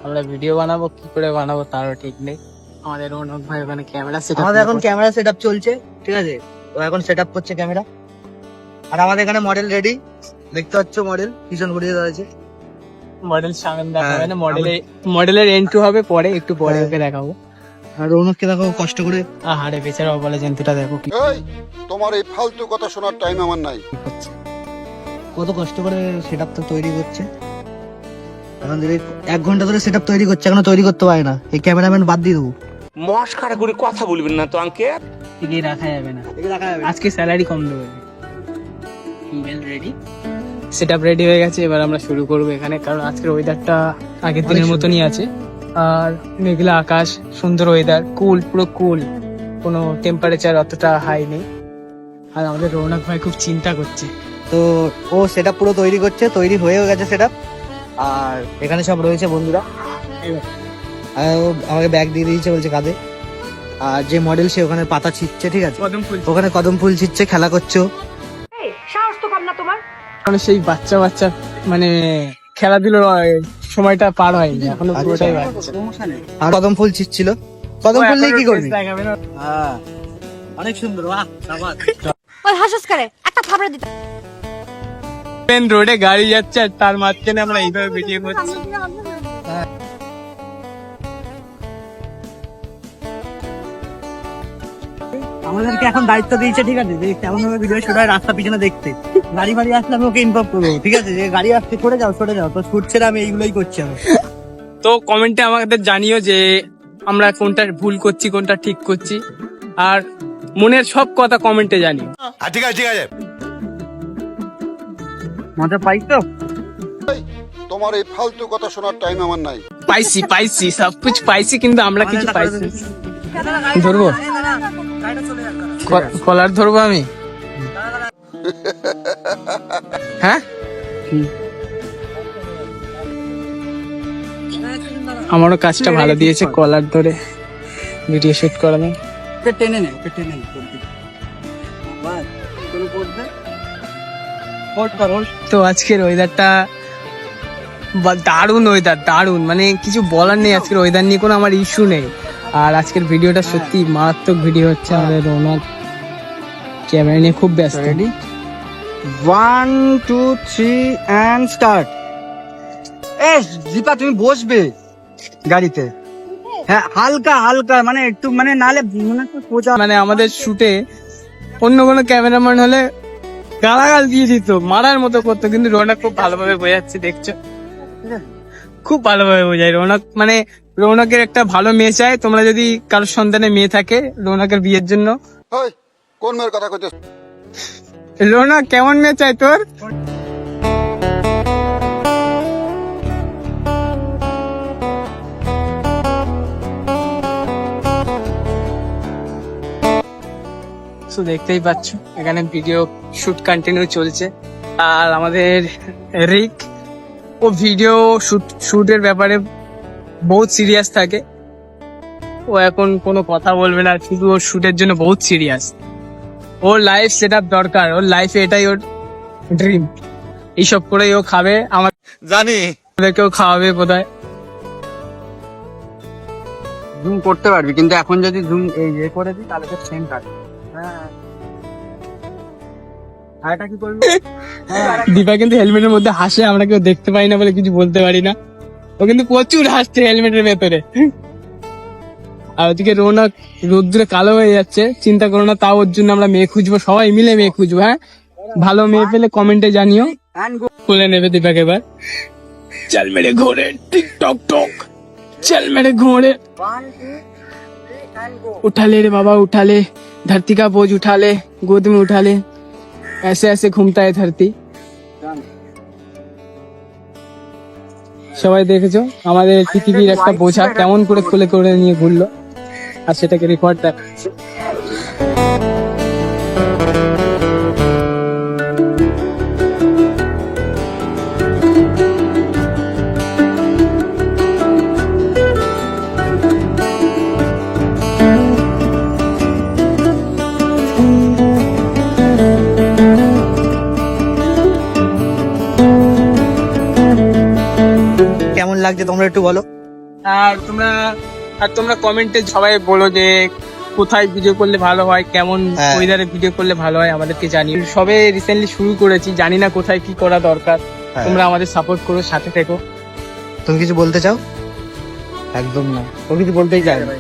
আমরা ভিডিও বানাবো, কি করে বানাবো তারও ঠিক নেই। আমাদের রৌনক ভাই ওখানে ক্যামেরা সেট আমাদের এখন ক্যামেরা সেটআপ চলছে, ঠিক আছে? তো এখন সেটআপ করছে ক্যামেরা। আর আমাদের এখানে মডেল রেডি, দেখতে পাচ্ছ মডেল পিছন ঘুরিয়ে দেওয়া আছে। মডেল সামনে দেখাবে না, মডেলের এন্ট্রি হবে পরে, একটু পরে ওকে দেখাবো। আর রৌনককে দেখো কষ্ট করে আহারে বেচারা বলে জন্তুটা দেখো কি এই তোমার এই ফালতু কথা শোনার টাইম আমার নাই। করছে। কত কষ্ট করে সেটআপটা তৈরি করছে। এখন ধরে 1 ঘন্টা ধরে সেটআপ তৈরি করছে, এখনো তৈরি করতে পারে না। এই ক্যামেরাম্যান বাদ দিয়ে দেবো। মস্কারা করে কথা বলবেন না তো আঙ্কেল। এগিয়ে রাখা যাবে না, একে দেখা যাবে। আজকে স্যালারি কম দেবে। ইমেল রেডি, সেটআপ রেডি হয়ে গেছে, এবার আমরা শুরু করবো এখানে। কারণ আজকের ওয়েদারটা আগের দিনের মতনই আছে, আর মেঘলা আকাশ, সুন্দর ওয়েদার, কুল, পুরো কুল, কোনো টেম্পারেচার অতটা হাই নেই। আর আমাদের রৌনক ভাই খুব চিন্তা করছে। তো ও সেটআপ পুরো তৈরি করছে, তৈরি হয়েও গেছে সেটআপ। আর এখানে সব রয়েছে বন্ধুরা। আর ও আমাকে ব্যাগ দিয়ে দিয়েছে, বলছে কাঁধে। আর যে মডেল সে ওখানে পাতা ছিটছে, ঠিক আছে? কদম ফুল, ওখানে কদম ফুল ছিটছে, খেলা করছো। সাহস তো কম না তোমার। মানে সেই বাচ্চা বাচ্চা মানে খেলাধুলোর সময়টা পার হয়নি এখনো, পুরোটাই বাচ্চা। আর কদম ফুল ছিটছিল। কদম ফুল নিয়ে কি করবি? দেখাবে না। হ্যাঁ, অনেক সুন্দর। বাহ, শাবাশ। ওই হাসস করে একটা থাপড়া দিতে। মেন রোডে গাড়ি যাচ্ছে আর তার মাঝখানে আমরা এইভাবে ভিডিও করছি। আমাদেরকে এখন দায়িত্ব দিয়েছে, ঠিক আছে? যে কেমন ভাবে ভিডিও শুট হয় রাস্তা পিছনে দেখতে। গাড়ি ফাড়ি আসলে আমি ওকে ইনফর্ম করবো, ঠিক আছে? যে গাড়ি আসছে সরে যাও, সরে যাও। তো শুট ছেড়ে আমি এইগুলোই করছি আমি। তো কমেন্টে আমাদের জানিও যে আমরা কোনটা ভুল করছি, কোনটা ঠিক করছি, আর মনের সব কথা কমেন্টে জানিও। ঠিক আছে ঠিক আছে। মজা পাই তো? তোমার এই ফালতু কথা শোনার টাইম আমার নাই। পাইছি পাইছি, সব কিছু পাইছি, কিন্তু আমরা কিছু পাইছি। ধরবো কলার, ধরবো আমি। হ্যাঁ, আমারও কাজটা ভালো দিয়েছে, কলার ধরে ভিডিও শুট করানো। টেনে নে, টেনে নে। তো আজকের ওয়েদারটা দারুণ ওয়েদার, দারুণ, মানে কিছু বলার নেই। আজকের ওয়েদার নিয়ে কোনো আমার ইস্যু নেই। আর আজকের ভিডিওটা সত্যি মারাত্মক ভিডিও হচ্ছে। আমাদের রৌনক ক্যামেরা নিয়ে খুব ব্যস্ত। Ready, 1 2 3 and start. দীপা তুমি বসবে গাড়িতে? হ্যাঁ, হালকা হালকা, মানে একটু, মানে নালে মনে হচ্ছে সোজা। মানে আমাদের শুটে অন্য কোনো ক্যামেরাম্যান হলে গালাগাল দিয়ে দিত, মারার মতো করতো, কিন্তু রৌনক খুব ভালোভাবে বোঝাচ্ছে, দেখছো? খুব ভালোভাবে বোঝায় রৌনক। মানে রৌনকের একটা ভালো মেয়ে চাই। তোমরা যদি কারোর সন্তানে মেয়ে থাকে রৌনকের বিয়ের জন্য, ওই কোন মেয়ের কথা কইতেছ? রৌনক কেমন মেয়ে চাই তোর? তো দেখতেই পাচ্ছ এখানে ভিডিও শুট কন্টিনিউ চলছে। আর আমাদের রিক, ও ভিডিও শুটের ব্যাপারে বহুত সিরিয়াস থাকে। ও এখন কোনো কথা বলবে না, শুধু ওর শুটের জন্য বহুত সিরিয়াস। ওর লাইফ সেটআপ দরকার, ওর লাইফে এটাই ওর ড্রিম। এইসব করেই ও খাবে, আমাদেরকেও খাওয়াবে বোধহয়। জুম করতে পারবি, কিন্তু এখন যদি জুম এই ইয়ে করে দিই তাহলে তো সেম কাটবে। হ্যাঁ, আর এটা কি করবি? দীপা কিন্তু হেলমেটের মধ্যে হাসে, আমরা কেউ দেখতে পাই না বলে কিছু বলতে পারি না। ও কিন্তু প্রচুর হাসছে হেলমেটের ভেতরে। আর ওদিকে রৌনক রোদ্দুরে কালো হয়ে যাচ্ছে, চিন্তা করো না, তাও ওর জন্য আমরা মেয়ে খুঁজবো, সবাই মিলে মেয়ে খুঁজবো। হ্যাঁ, ভালো মেয়ে পেলে কমেন্টে জানিও। খুলে নেবে দীপাকে এবার। চল মেরে ঘোরে টিকটক টক, चल मेरे घोड़े, उठा ले रे बाबा, उठा ले, धरती का बोझ उठा ले, गोद में उठा ले, ऐसे ऐसे घूमता है धरती। সবাই দেখেছো আমাদের পৃথিবীর একটা বোঝা কেমন করে কোলে করে নিয়ে ঘুরলো, আর সেটাকে রেকর্ড দেখাচ্ছে। কেমন লাগছে তোমরা একটু বলো। আর তোমরা কমেন্টে সবাই বলো যে কোথায় ভিডিও করলে ভালো হয়, কেমন হ্যাঁ। ওয়েদারে ভিডিও করলে ভালো হয় আমাদেরকে জানিও। সবে রিসেন্টলি শুরু করেছি, জানি না কোথায় কি করা দরকার। হ্যাঁ। তোমরা আমাদের সাপোর্ট করো, সাথে থেকো। তুমি কিছু বলতে চাও? একদম না, ও কিছু বলতেই চাই না।